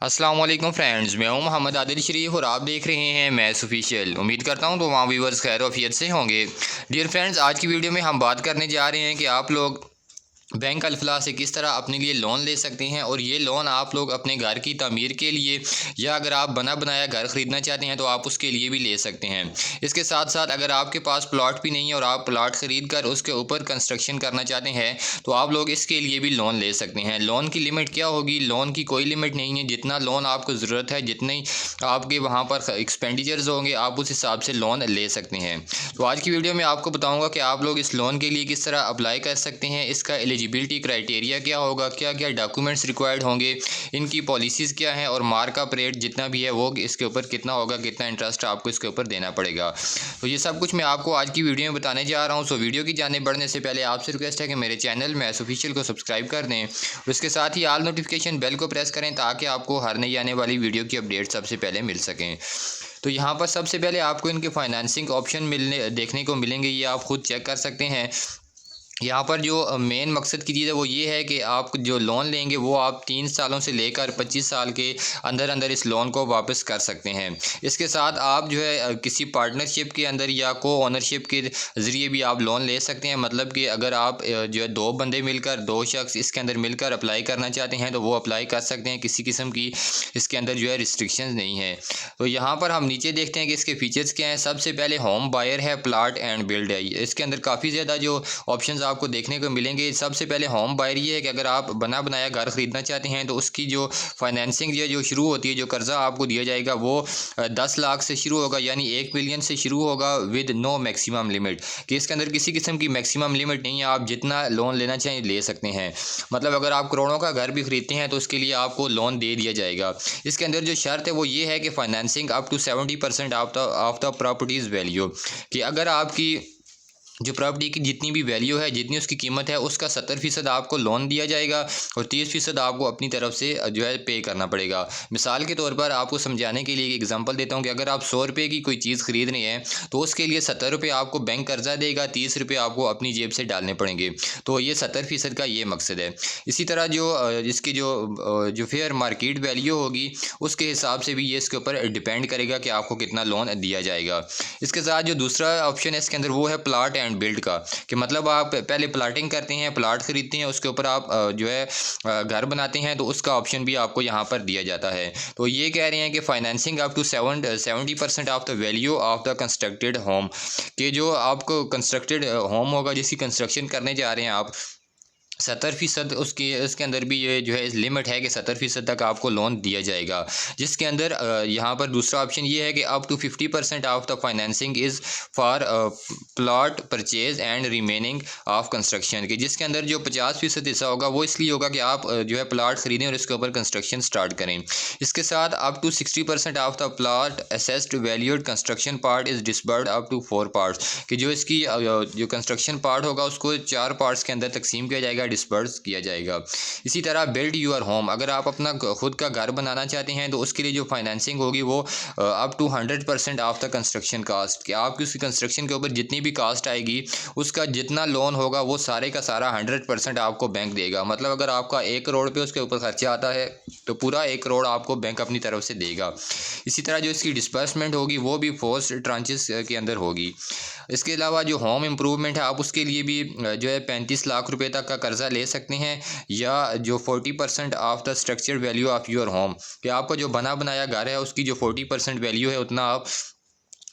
अस्सलाम वालेकुम फ्रेंड्स, मैं हूं मोहम्मद आदिल शरीफ और आप देख रहे हैं मैथ्स ऑफिशियल। उम्मीद करता हूं तो वहाँ व्यूवर्स खैर वफियत से होंगे। डियर फ्रेंड्स, आज की वीडियो में हम बात करने जा रहे हैं कि आप लोग बैंक अल्फला से किस तरह अपने लिए लोन ले सकते हैं और ये लोन आप लोग अपने घर की तामीर के लिए या अगर आप बना बनाया घर ख़रीदना चाहते हैं तो आप उसके लिए भी ले सकते हैं। इसके साथ साथ अगर आपके पास प्लॉट भी नहीं है और आप प्लॉट ख़रीद कर उसके ऊपर कंस्ट्रक्शन करना चाहते हैं तो आप लोग इसके लिए भी लोन ले सकते हैं। लोन की लिमिट क्या होगी? लोन की कोई लिमिट नहीं है, जितना लोन आपको ज़रूरत है, जितने आपके वहाँ पर एक्सपेंडिचर्स होंगे आप उस हिसाब से लोन ले सकते हैं। तो आज की वीडियो में आपको बताऊँगा कि आप लोग इस लोन के लिए किस तरह अप्लाई कर सकते हैं, इसका एलिजिबिलिटी क्राइटेरिया क्या होगा, क्या क्या डॉक्यूमेंट्स रिक्वायर्ड होंगे, इनकी पॉलिसीज़ क्या हैं और मार्कअप रेट जितना भी है वो इसके ऊपर कितना होगा, कितना इंटरेस्ट आपको इसके ऊपर देना पड़ेगा। तो ये सब कुछ मैं आपको आज की वीडियो में बताने जा रहा हूँ। सो वीडियो की जाने बढ़ने से पहले आपसे रिक्वेस्ट है कि मेरे चैनल मैथ्स ऑफिशियल को सब्सक्राइब कर दें और इसके साथ ही ऑल नोटिफिकेशन बेल को प्रेस करें ताकि आपको हर नई आने वाली वीडियो की अपडेट सबसे पहले मिल सकें। तो यहाँ पर सबसे पहले आपको इनके फाइनेंसिंग ऑप्शन मिलने देखने को मिलेंगे, ये आप खुद चेक कर सकते हैं। यहाँ पर जो मेन मकसद की चीज़ है वो ये है कि आप जो लोन लेंगे वो आप 3 सालों से लेकर 25 साल के अंदर अंदर इस लोन को वापस कर सकते हैं। इसके साथ आप जो है किसी पार्टनरशिप के अंदर या को ओनरशिप के ज़रिए भी आप लोन ले सकते हैं। मतलब कि अगर आप जो है 2 बंदे मिलकर 2 शख्स इसके अंदर मिलकर अप्लाई करना चाहते हैं तो वो अप्लाई कर सकते हैं, किसी किस्म की इसके अंदर जो है रिस्ट्रिक्शंस नहीं है। तो यहाँ पर हम नीचे देखते हैं कि इसके फीचर्स क्या हैं। सबसे पहले होम बायर है, प्लाट एंड बिल्ड है। इसके अंदर काफ़ी ज़्यादा जो ऑप्शंस आपको देखने को मिलेंगे। सबसे पहले होम बायर ये है कि अगर आप बना बनाया घर ख़रीदना चाहते हैं तो उसकी जो फाइनेंसिंग जो शुरू होती है, जो कर्ज़ा आपको दिया जाएगा वो 10 लाख से शुरू होगा, यानी 1 मिलियन से शुरू होगा विद नो मैक्सिमम लिमिट। कि इसके अंदर किसी किस्म की मैक्सिमम लिमिट नहीं है, आप जितना लोन लेना चाहें ले सकते हैं। मतलब अगर आप करोड़ों का घर भी ख़रीदते हैं तो उसके लिए आपको लोन दे दिया जाएगा। इसके अंदर जो शर्त है वो ये है कि financing up to 70% of the property's value, कि अगर आपकी जो प्रॉपर्टी की जितनी भी वैल्यू है, जितनी उसकी कीमत है, उसका 70% आपको लोन दिया जाएगा और 30% आपको अपनी तरफ से जो है पे करना पड़ेगा। मिसाल के तौर पर आपको समझाने के लिए एक एग्जांपल देता हूँ कि अगर आप 100 रुपये की कोई चीज़ खरीद रहे हैं तो उसके लिए 70 रुपये आपको बैंक कर्जा देगा, 30 रुपये आपको अपनी जेब से डालने पड़ेंगे। तो ये 70% का ये मकसद है। इसी तरह जो इसकी जो फेयर मार्केट वैल्यू होगी उसके हिसाब से भी ये इसके ऊपर डिपेंड करेगा कि आपको कितना लोन दिया जाएगा। इसके साथ जो दूसरा ऑप्शन है इसके अंदर वो है प्लाट एंड बिल्ड का, कि मतलब आप पहले प्लाटिंग करते हैं, प्लाट खरीदते हैं, उसके ऊपर आप जो है घर बनाते हैं, तो उसका ऑप्शन भी आपको यहाँ पर दिया जाता है। तो ये कह रहे हैं कि financing up to 70% of the value of the constructed home, कि जो आपको कंस्ट्रक्टेड होम होगा जिसकी कंस्ट्रक्शन करने जा रहे हैं आप, 70% उसके अंदर भी ये जो है लिमिट है कि 70% तक आपको लोन दिया जाएगा। जिसके अंदर यहाँ पर दूसरा ऑप्शन ये है कि up to 50% of the financing is for plot purchase and remaining of construction, की जिसके अंदर जो 50% हिस्सा होगा वो इसलिए होगा कि आप जो है प्लाट ख़रीदें और इसके ऊपर कंस्ट्रक्शन स्टार्ट करें। इसके साथ up to 60% of the plot assessed valued construction part is disbursed up to 4 parts, कि जो इसकी जो कंस्ट्रक्शन पार्ट होगा उसको 4 पार्ट्स के अंदर तकसीम किया जाएगा, डिस्पर्स किया जाएगा। इसी तरह बिल्ड यूर होम, अगर आप अपना खुद का घर बनाना चाहते हैं तो उसके लिए जो फाइनेंसिंग होगी वो up to 100% of the construction cost, कि आपकी उसकी कंस्ट्रक्शन के ऊपर जितनी भी कास्ट आएगी उसका जितना लोन होगा वो सारे का सारा 100% आपको बैंक देगा। मतलब अगर आपका 1 करोड़ पे उसके ऊपर खर्चा आता है तो पूरा 1 करोड़ आपको बैंक अपनी तरफ से देगा। इसी तरह जो इसकी डिस्बर्समेंट होगी वो भी 4 ट्रांचेस के अंदर होगी। इसके अलावा जो होम इम्प्रूवमेंट है आप उसके लिए भी जो है 35 लाख रुपए तक का कर्जा ले सकते हैं, या जो 40% of the structured value of your home, कि आपका जो बना बनाया घर है उसकी जो 40% वैल्यू है उतना आप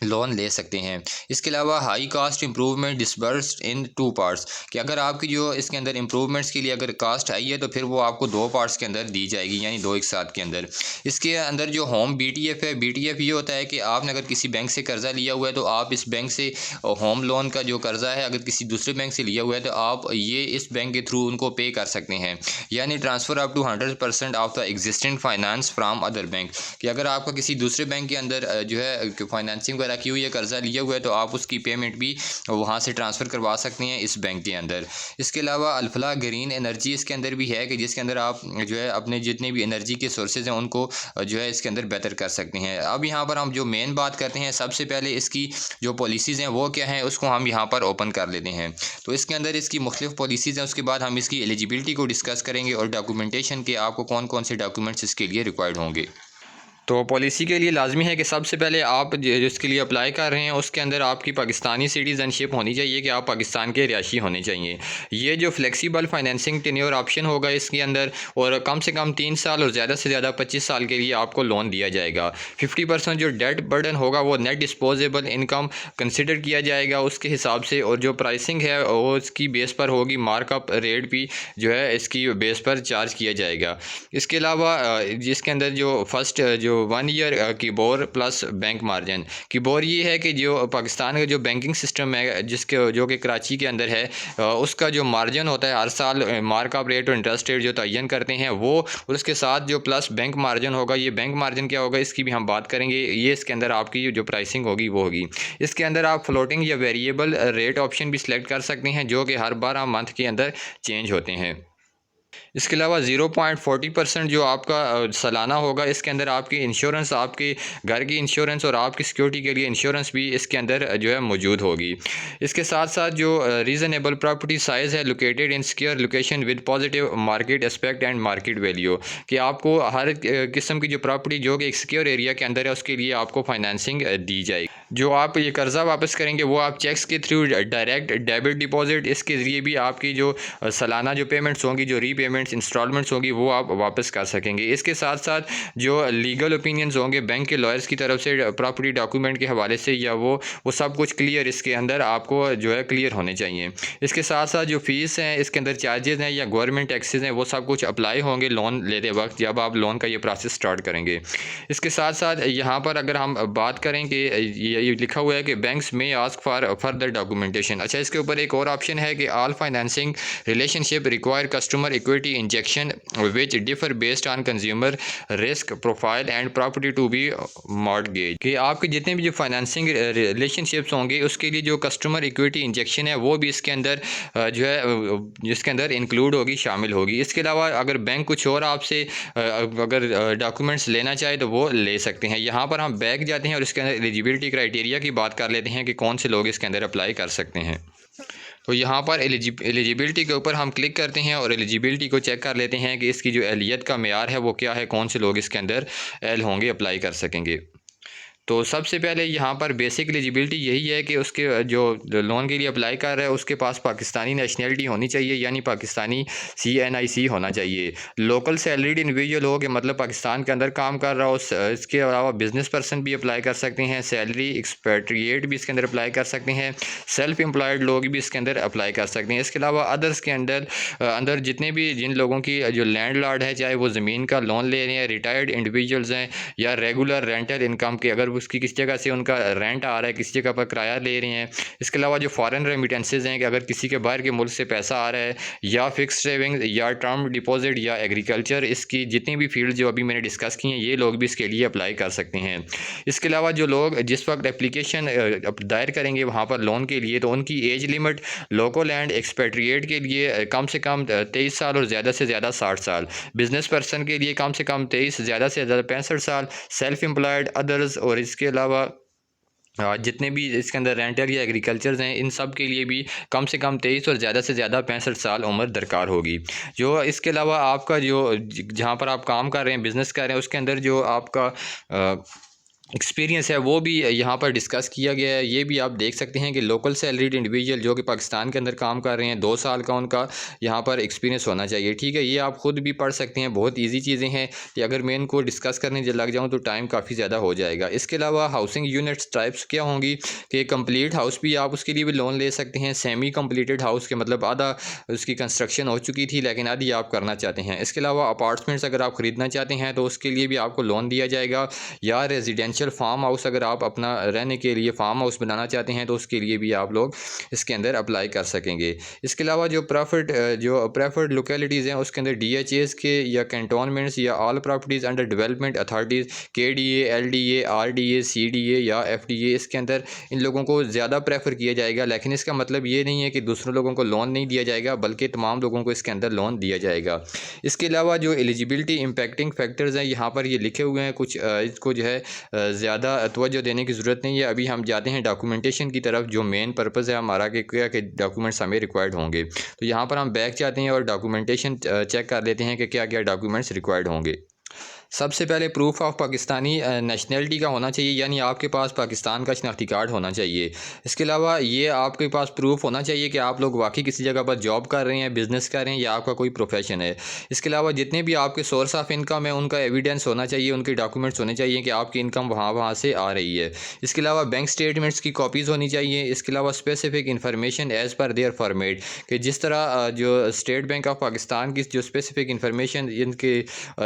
लोन ले सकते हैं। इसके अलावा हाई कास्ट इम्प्रूवमेंट डिसबर्स्ड इन 2 पार्ट्स, कि अगर आपकी जो इसके अंदर इम्प्रूवमेंट्स के लिए अगर कास्ट आई है तो फिर वो आपको 2 पार्ट्स के अंदर दी जाएगी, यानी 2 एक साथ के अंदर। इसके अंदर जो होम BTF है, BTF ये होता है कि आपने अगर किसी बैंक से कर्ज़ा लिया हुआ है तो आप इस बैंक से होम लोन का जो कर्ज़ा है अगर किसी दूसरे बैंक से लिया हुआ है तो आप ये इस बैंक के थ्रू उनको पे कर सकते हैं, यानी transfer up to 100% of the existing finance from other bank, कि अगर आपका किसी दूसरे बैंक के अंदर जो है फाइनेंसिंग वगैरह की हुई है, कर्जा लिया हुआ है, तो आप उसकी पेमेंट भी वहाँ से ट्रांसफ़र करवा सकते हैं इस बैंक के अंदर। इसके अलावा अल्फला ग्रीन एनर्जी इसके अंदर भी है कि जिसके अंदर आप जो है अपने जितने भी एनर्जी के सोर्सेज हैं उनको जो है इसके अंदर बेहतर कर सकते हैं। अब यहाँ पर हम जो मेन बात करते हैं, सबसे पहले इसकी जो पॉलिसीज़ हैं वो क्या हैं, उसको हम यहाँ पर ओपन कर लेते हैं। तो इसके अंदर इसकी मुख्तलिफ पॉलिसीज़ हैं, उसके बाद हम इसकी एलिजिबिलिटी को डिस्कस करेंगे और डॉक्यूमेंटेशन के आपको कौन कौन से डॉक्यूमेंट्स इसके लिए रिक्वायर्ड होंगे। तो पॉलिसी के लिए लाजमी है कि सबसे पहले आप जिसके लिए अप्लाई कर रहे हैं उसके अंदर आपकी पाकिस्तानी सिटीज़नशिप होनी चाहिए, कि आप पाकिस्तान के रिहायशी होने चाहिए। ये जो फ्लेक्सिबल फाइनेंसिंग टेन्योर ऑप्शन होगा इसके अंदर, और कम से कम 3 साल और ज़्यादा से ज़्यादा 25 साल के लिए आपको लोन दिया जाएगा। 50% जो डेट बर्डन होगा वो नेट डिस्पोजेबल इनकम कंसिडर किया जाएगा उसके हिसाब से, और जो प्राइसिंग है वो इसकी बेस पर होगी, मार्कअप रेट भी जो है इसकी बेस पर चार्ज किया जाएगा। इसके अलावा जिसके अंदर जो फर्स्ट जो 1 year keyboard plus bank margin, keyboard ये है कि जो पाकिस्तान का जो बैंकिंग सिस्टम है जिसके जो कि कराची के अंदर है, उसका जो मार्जिन होता है हर साल मार्कअप रेट और इंटरेस्ट रेट जो तयन करते हैं वो, और उसके साथ जो प्लस बैंक मार्जिन होगा, ये बैंक मार्जिन क्या होगा इसकी भी हम बात करेंगे। ये इसके अंदर आपकी जो प्राइसिंग होगी वो होगी। इसके अंदर आप फ्लोटिंग या वेरिएबल रेट ऑप्शन भी सिलेक्ट कर सकते हैं जो कि हर 12 मंथ के अंदर चेंज होते हैं। इसके अलावा 0.40% जो आपका सालाना होगा, इसके अंदर आपकी इंश्योरेंस, आपके घर की इंश्योरेंस और आपकी सिक्योरिटी के लिए इंश्योरेंस भी इसके अंदर जो है मौजूद होगी। इसके साथ साथ जो रीज़नेबल प्रॉपर्टी साइज़ है, located in secure location with positive market aspect and market value, कि आपको हर किस्म की जो प्रॉपर्टी जो कि एक सिक्योर एरिया के अंदर है उसके लिए आपको फाइनेंसिंग दी जाएगी। जो आप ये कर्ज़ा वापस करेंगे वो आप चेक्स के थ्रू, डायरेक्ट डेबिट डिपॉजिट, इसके ज़रिए भी आपकी जो सालाना जो पेमेंट्स होंगी, जो रीपेमेंट्स इंस्टॉलमेंट्स होगी वो आप वापस कर सकेंगे। इसके साथ साथ जो लीगल ओपिनियंस होंगे बैंक के लॉयर्स की तरफ से प्रॉपर्टी डॉक्यूमेंट के हवाले से, या वो सब कुछ क्लियर इसके अंदर आपको जो है क्लियर होने चाहिए। इसके साथ साथ जो फ़ीस हैं, इसके अंदर चार्जेस हैं या गवर्नमेंट टैक्सेस हैं, वो सब कुछ अप्लाई होंगे लोन लेते वक्त जब आप लोन का ये प्रोसेस स्टार्ट करेंगे। इसके साथ साथ यहाँ पर अगर हम बात करें कि ये लिखा हुआ है कि बैंक्स में आस्क फॉर फर्दर डॉक्यूमेंटेशन। अच्छा, इसके ऊपर एक और ऑप्शन है कि all financing relationship require customer equity injection which differ based on consumer risk profile and property to be mortgage, कि आपके जितने भी जो फाइनेंसिंग रिलेशनशिप्स होंगे उसके लिए जो कस्टमर इक्विटी इंजेक्शन है वो भी इसके अंदर जो है जिसके अंदर इंक्लूड होगी, शामिल होगी। इसके अलावा अगर बैंक कुछ और आपसे अगर डॉक्यूमेंट्स लेना चाहे तो वो ले सकते हैं। यहाँ पर हम बैक जाते हैं और इसके अंदर एलिजिबिलिटी क्राइटेरिया की बात कर लेते हैं कि कौन से लोग इसके अंदर अप्लाई कर सकते हैं। तो यहाँ पर एलिजिबिलिटी के ऊपर हम क्लिक करते हैं और एलिजिबिलिटी को चेक कर लेते हैं कि इसकी जो एहलियत का मेयार है वो क्या है, कौन से लोग इसके अंदर एल होंगे, अप्लाई कर सकेंगे। तो सबसे पहले यहाँ पर बेसिक एलिजिबिलिटी यही है कि उसके जो लोन के लिए अप्लाई कर रहा है उसके पास पाकिस्तानी नेशनलिटी होनी चाहिए, यानी पाकिस्तानी CNIC होना चाहिए। लोकल सैलरीड इंडिविजुअल हो कि मतलब पाकिस्तान के अंदर काम कर रहा हो। इसके अलावा बिज़नेस पर्सन भी अप्लाई कर सकते हैं, सैलरी एक्सपेट्रिएट भी इसके अंदर अप्लाई कर सकते हैं, सेल्फ एम्प्लॉयड लोग भी इसके अंदर अप्लाई कर सकते हैं। इसके अलावा अदर्स के अंदर जितने भी जिन लोगों की जो लैंड लॉर्ड है, चाहे वो ज़मीन का लोन ले रहे हैं, रिटायर्ड इंडिविजुअल्स हैं या रेगुलर रेंटल इनकम के, अगर उसकी किस जगह से उनका रेंट आ रहा है, किसी जगह पर किराया ले रहे हैं। इसके अलावा जो फॉरेन रेमिटेंसेज हैं कि अगर किसी के बाहर के मुल्क से पैसा आ रहा है, या फिक्स सेविंग या टर्म डिपॉजिट या एग्रीकल्चर, इसकी जितनी भी फील्ड जो अभी मैंने डिस्कस की हैं ये लोग भी इसके लिए अप्लाई कर सकते हैं। इसके अलावा जो लोग जिस वक्त एप्लीकेशन दायर करेंगे वहाँ पर लोन के लिए, तो उनकी age limit local and expatriate के लिए कम से कम 23 साल और ज़्यादा से ज़्यादा 60 साल, बिज़नेस पर्सन के लिए कम से कम 23, ज़्यादा से ज़्यादा 65 साल, सेल्फ एम्प्लॉयड, अदर्स, और इसके अलावा जितने भी इसके अंदर रेंटल या एग्रीकल्चर्स हैं इन सब के लिए भी कम से कम 23 और ज़्यादा से ज़्यादा 65 साल उम्र दरकार होगी। जो इसके अलावा आपका जो जहाँ पर आप काम कर रहे हैं, बिज़नेस कर रहे हैं, उसके अंदर जो आपका एक्सपीरियंस है वो भी यहाँ पर डिस्कस किया गया है। ये भी आप देख सकते हैं कि लोकल सैलरीड इंडिविजुअल जो कि पाकिस्तान के अंदर काम कर रहे हैं 2 साल का उनका यहाँ पर एक्सपीरियंस होना चाहिए। ठीक है, ये आप ख़ुद भी पढ़ सकते हैं, बहुत इजी चीज़ें हैं कि अगर मैं इनको डिस्कस करने लग जाऊँ तो टाइम काफ़ी ज़्यादा हो जाएगा। इसके अलावा हाउसिंग यूनिट्स टाइप्स क्या होंगी कि कंप्लीट हाउस भी आप उसके लिए भी लोन ले सकते हैं, सेमी कम्प्लीटेड हाउस के मतलब आधा उसकी कंस्ट्रक्शन हो चुकी थी लेकिन आधी आप करना चाहते हैं। इसके अलावा अपार्टमेंट्स अगर आप ख़रीदना चाहते हैं तो उसके लिए भी आपको लोन दिया जाएगा, या रेजिडेंशियल कमर्शियल फार्म हाउस अगर आप अपना रहने के लिए फार्म हाउस बनाना चाहते हैं तो उसके लिए भी आप लोग इसके अंदर अप्लाई कर सकेंगे। इसके अलावा जो प्रेफर्ड लोकेलिटीज़ हैं उसके अंदर DHAs के या कैंटोनमेंट्स या all properties under development authorities KDA, LDA, RDA, CDA या FDA, इसके अंदर इन लोगों को ज़्यादा प्रेफर किया जाएगा। लेकिन इसका मतलब ये नहीं है कि दूसरों लोगों को लोन नहीं दिया जाएगा, बल्कि तमाम लोगों को इसके अंदर लोन दिया जाएगा। इसके अलावा जो एलिजिबिलिटी इम्पैक्टिंग फैक्टर्स हैं यहाँ पर ये लिखे हुए हैं कुछ, इसको जो है ज़्यादा तवज्जो देने की ज़रूरत नहीं है। अभी हम जाते हैं डॉक्यूमेंटेशन की तरफ, जो मेन पर्पज़ है हमारा कि क्या के डॉक्यूमेंट्स हमें रिक्वायर्ड होंगे। तो यहाँ पर हम बैक जाते हैं और डॉक्यूमेंटेशन चेक कर लेते हैं कि क्या क्या डॉक्यूमेंट्स रिक्वायर्ड होंगे। सबसे पहले प्रूफ ऑफ पाकिस्तानी नेशनलिटी का होना चाहिए, यानी आपके पास पाकिस्तान का शनाख्ती कार्ड होना चाहिए। इसके अलावा ये आपके पास प्रूफ होना चाहिए कि आप लोग वाकई किसी जगह पर जॉब कर रहे हैं, बिज़नेस कर रहे हैं या आपका कोई प्रोफेशन है। इसके अलावा जितने भी आपके सोर्स ऑफ इनकम है उनका एविडेंस होना चाहिए, उनके डॉक्यूमेंट्स होने चाहिए कि आपकी इनकम वहाँ से आ रही है। इसके अलावा बैंक स्टेटमेंट्स की कॉपीज़ होनी चाहिए। इसके अलावा specific information as per their format, कि जिस तरह जो स्टेट बैंक ऑफ पाकिस्तान की जो स्पेसिफिक इन्फॉर्मेशन इनके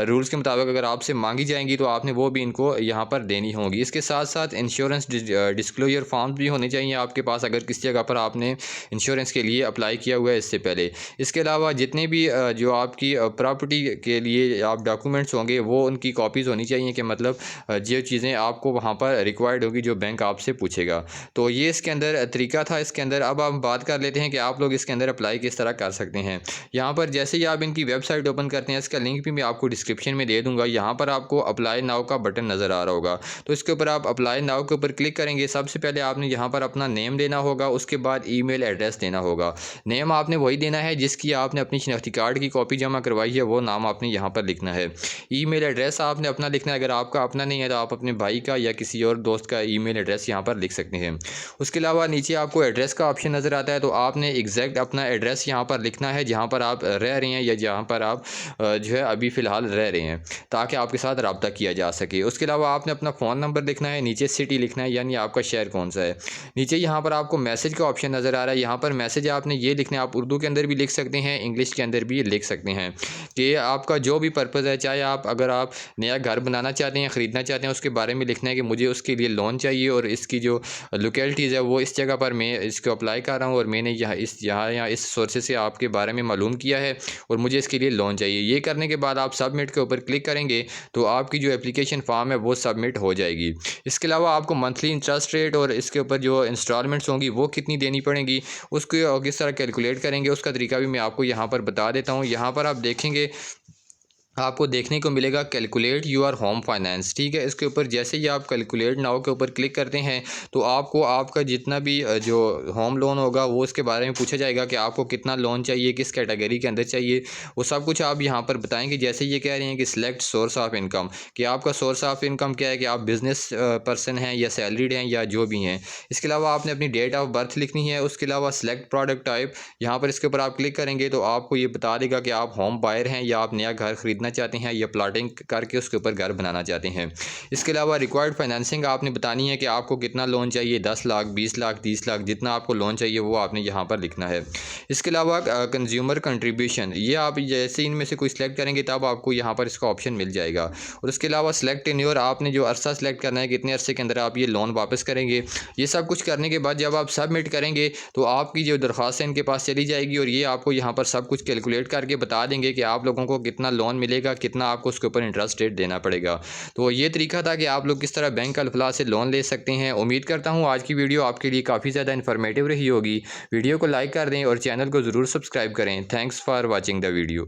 रूल्स के मुताबिक अगर आपसे मांगी जाएंगी तो आपने वो भी इनको यहाँ पर देनी होगी। इसके साथ साथ इंश्योरेंस डिस्क्लोजर फॉर्म्स भी होने चाहिए आपके पास अगर किसी जगह पर आपने इंश्योरेंस के लिए अप्लाई किया हुआ है इससे पहले। इसके अलावा जितने भी जो आपकी प्रॉपर्टी के लिए आप डॉक्यूमेंट्स होंगे वो उनकी कॉपीज़ होनी चाहिए, कि मतलब जो चीज़ें आपको वहाँ पर रिक्वायर्ड होगी जो बैंक आपसे पूछेगा। तो ये इसके अंदर तरीका था। इसके अंदर अब हम बात कर लेते हैं कि आप लोग इसके अंदर अप्लाई किस तरह कर सकते हैं। यहाँ पर जैसे ही आप इनकी वेबसाइट ओपन करते हैं, इसका लिंक भी मैं आपको डिस्क्रिप्शन में दे दूँगा। यहाँ पर आपको अप्लाई नाउ का बटन नज़र आ रहा होगा, तो इसके ऊपर आप अप्लाई नाउ के ऊपर क्लिक करेंगे। सबसे पहले आपने यहाँ पर अपना नेम देना होगा, उसके बाद ईमेल एड्रेस देना होगा। नेम आपने वही देना है जिसकी आपने अपनी शनाख्ती कार्ड की कॉपी जमा करवाई है, वो नाम आपने यहाँ पर लिखना है। ईमेल एड्रेस आपने अपना लिखना है, अगर आपका अपना नहीं है तो आप अपने भाई का या किसी और दोस्त का ईमेल एड्रेस यहाँ पर लिख सकते हैं। उसके अलावा नीचे आपको एड्रेस का ऑप्शन नज़र आता है, तो आपने एग्जैक्ट अपना एड्रेस यहाँ पर लिखना है जहाँ पर आप रह रहे हैं या जहाँ पर आप जो है अभी फ़िलहाल रह रहे हैं, ताकि आपके साथ रब्ता किया जा सके। उसके अलावा आपने अपना फ़ोन नंबर लिखना है, नीचे सिटी लिखना है यानी आपका शहर कौन सा है। नीचे यहाँ पर आपको मैसेज का ऑप्शन नज़र आ रहा है, यहाँ पर मैसेज आपने ये लिखना है। आप उर्दू के अंदर भी लिख सकते हैं, इंग्लिश के अंदर भी लिख सकते हैं, कि आपका जो भी पर्पज़ है, चाहे अगर आप नया घर बनाना चाहते हैं, ख़रीदना चाहते हैं, उसके बारे में लिखना है कि मुझे उसके लिए लोन चाहिए और इसकी जो लोकेलिटीज़ है वो इस जगह पर मैं इसको अप्लाई कर रहा हूँ और मैंने यहाँ इस सोर्सेज से आपके बारे में मालूम किया है और मुझे इसके लिए लोन चाहिए। ये करने के बाद आप सबमिट के ऊपर क्लिक करेंगे तो आपकी जो एप्लीकेशन फॉर्म है वो सबमिट हो जाएगी। इसके अलावा आपको मंथली इंटरेस्ट रेट और इसके ऊपर जो इंस्टॉलमेंट्स होंगी वो कितनी देनी पड़ेंगी, उसको किस तरह कैलकुलेट करेंगे, उसका तरीका भी मैं आपको यहाँ पर बता देता हूँ। यहाँ पर आप देखेंगे आपको देखने को मिलेगा कैलकुलेट योर होम फाइनेंस, ठीक है। इसके ऊपर जैसे ही आप कैलकुलेट नाउ के ऊपर क्लिक करते हैं तो आपको आपका जितना भी जो होम लोन होगा वो उसके बारे में पूछा जाएगा कि आपको कितना लोन चाहिए, किस कैटेगरी के अंदर चाहिए, वो सब कुछ आप यहाँ पर बताएंगे। जैसे ये कह रहे हैं कि सिलेक्ट सोर्स ऑफ इनकम, कि आपका सोर्स ऑफ इनकम क्या है, कि आप बिज़नेस पर्सन हैं या सैलरीड हैं या जो भी हैं। इसके अलावा आपने अपनी डेट ऑफ बर्थ लिखनी है। उसके अलावा सिलेक्ट प्रोडक्ट टाइप, यहाँ पर इसके ऊपर आप क्लिक करेंगे तो आपको ये बता देगा कि आप होम बायर हैं या आप नया घर खरीदना चाहते हैं या प्लॉटिंग करके उसके ऊपर घर बनाना चाहते हैं। इसके अलावा रिक्वायर्ड फाइनेंसिंग आपने बतानी है कि आपको कितना लोन चाहिए, 10 लाख, 20 लाख, 30 लाख, जितना आपको लोन चाहिए वो आपने यहाँ पर लिखना है। इसके अलावा कंज्यूमर कंट्रीब्यूशन, ये आप जैसे इनमें से कोई सिलेक्ट करेंगे तब आपको यहाँ पर इसका ऑप्शन मिल जाएगा। और उसके अलावा सिलेक्ट टेन्योर, आपने जो अरसा सेलेक्ट करना है, कितने अरसे के अंदर आप ये लोन वापस करेंगे। ये सब कुछ करने के बाद जब आप सबमिट करेंगे तो आपकी जो दरख्वास्त है इनके पास चली जाएगी और ये आपको यहाँ पर सब कुछ कैलकुलेट करके बता देंगे कि आप लोगों को कितना लोन मिलेगा, कितना आपको उसके ऊपर इंटरेस्ट रेट देना पड़ेगा। तो ये तरीका था कि आप लोग किस तरह बैंक अल-फलाह से लोन ले सकते हैं। उम्मीद करता हूँ आज की वीडियो आपके लिए काफ़ी ज़्यादा इन्फॉर्मेटिव रही होगी। वीडियो को लाइक कर दें और चैनल को ज़रूर सब्सक्राइब करें। Thanks for watching the video.